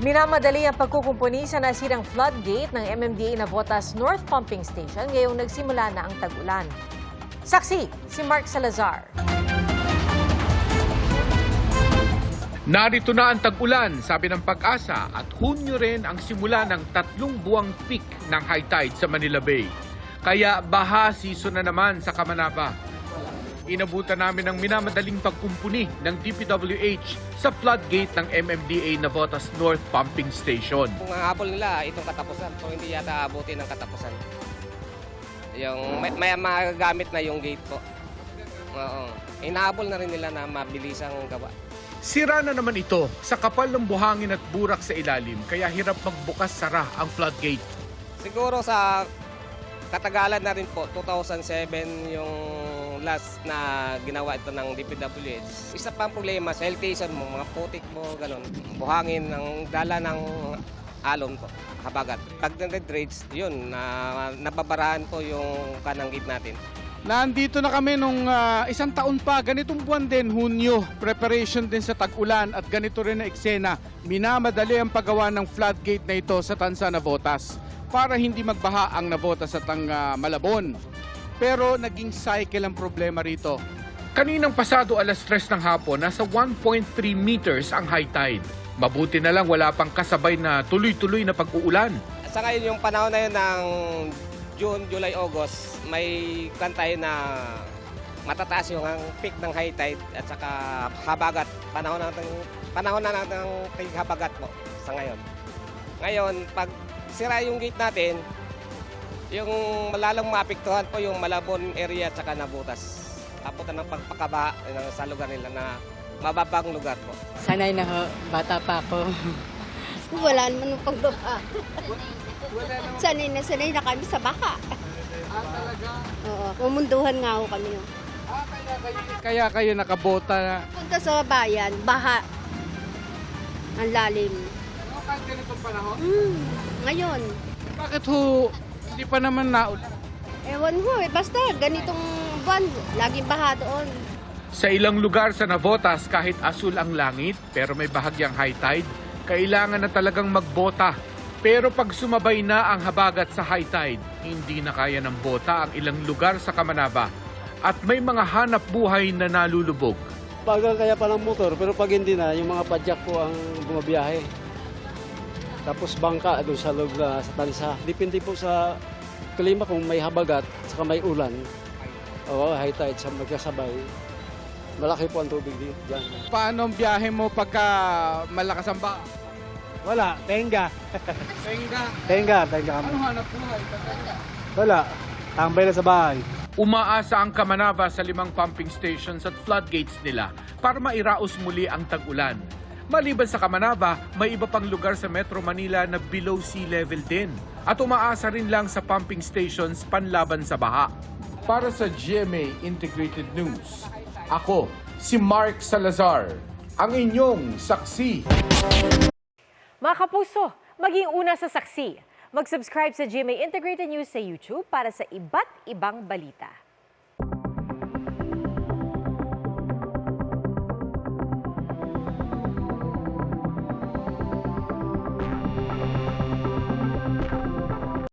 Minamadali ang pagkukumpuni sa nasirang floodgate ng MMDA Navotas North Pumping Station ngayong nagsimula na ang tag-ulan. Saksi, si Mark Salazar. Narito na ang tag-ulan, sabi ng Pag-asa, at Hunyo rin ang simula ng 3 buwang peak ng high tide sa Manila Bay. Kaya baha season na naman sa Camanaba. Inabutan namin ang minamadaling pagkumpuni ng DPWH sa floodgate ng MMDA Navotas North Pumping Station. Kung ang habol nila, itong katapusan. So hindi yata abutin ng katapusan. Yung may magagamit na yung gate po. Oo. Inahabol na rin nila na mabilis ang gawa. Sira na naman ito sa kapal ng buhangin at burak sa ilalim, kaya hirap magbukas-sara ang floodgate. Siguro sa katagalan na rin po, 2007 yung last na ginawa ito ng DPWH. Isa pang problema sa healthition mo, mga putik mo, ganun. Buhangin ng dala ng alon po, habagat. Pag nag-dredge, yun, nababarahan po yung kanang gate natin. Nandito na kami nung isang taon pa, ganitong buwan din, Hunyo. Preparation din sa tag-ulan at ganito rin na eksena. Minamadali ang paggawa ng floodgate na ito sa Tansa Navotas para hindi magbaha ang Navotas at ang Malabon. Pero naging cycle ang problema rito. Kaninang pasado 3:00 ng hapon, nasa 1.3 meters ang high tide. Mabuti na lang wala pang kasabay na tuloy-tuloy na pag-uulan. Sa ngayon, yung panahon na yun ng June, July, August, may kantay na matataas yung ang peak ng high tide at saka habagat. Panahon na ng habagat po sa ngayon. Ngayon, pag sira yung gate natin, yung malalang maapektuhan po yung Malabon area at saka Navotas. Taputan ng pagpakaba sa lugar nila na mababang lugar po. Sanay na ho, bata pa ako. Wala naman ng pagbaba. Sanay na kami sa baka. Talaga? Oo, umunduhan nga ako kami. No. Kaya kayo nakabota na. Punta sa bayan, baha. Ang lalim. Kahit ganitong panahon? Ngayon. Bakit ho, hindi pa naman naulan? Ewan ko basta ganitong buwan, laging baha doon. Sa ilang lugar sa Navotas, kahit asul ang langit pero may bahagyang high tide, kailangan na talagang magbota. Pero pag sumabay na ang habagat sa high tide, hindi na kaya ng bota ang ilang lugar sa Camanaba at may mga hanap buhay na nalulubog. Bagal kaya pa ng motor, pero pag hindi na, yung mga padyak po ang bumabiyahe. Tapos bangka doon sa loob na sa tansa. Depende po sa klima kung may habagat, saka may ulan. O high tide sa magkasabay. Malaki po ang tubig dyan. Paano ang biyahe mo pagka malakas ang baha? Wala, tenga. Tenga. Tenga kami. Ano hanap buhay? Wala, tambay na sa bahay. Umaasa ang Camanaba sa 5 pumping stations at floodgates nila para mairaos muli ang tag-ulan. Maliban sa Camanaba, may iba pang lugar sa Metro Manila na below sea level din. At umaasa rin lang sa pumping stations panlaban sa baha. Para sa GMA Integrated News, ako si Mark Salazar, ang inyong saksi. Mga kapuso, maging una sa saksi. Mag-subscribe sa GMA Integrated News sa YouTube para sa iba't ibang balita.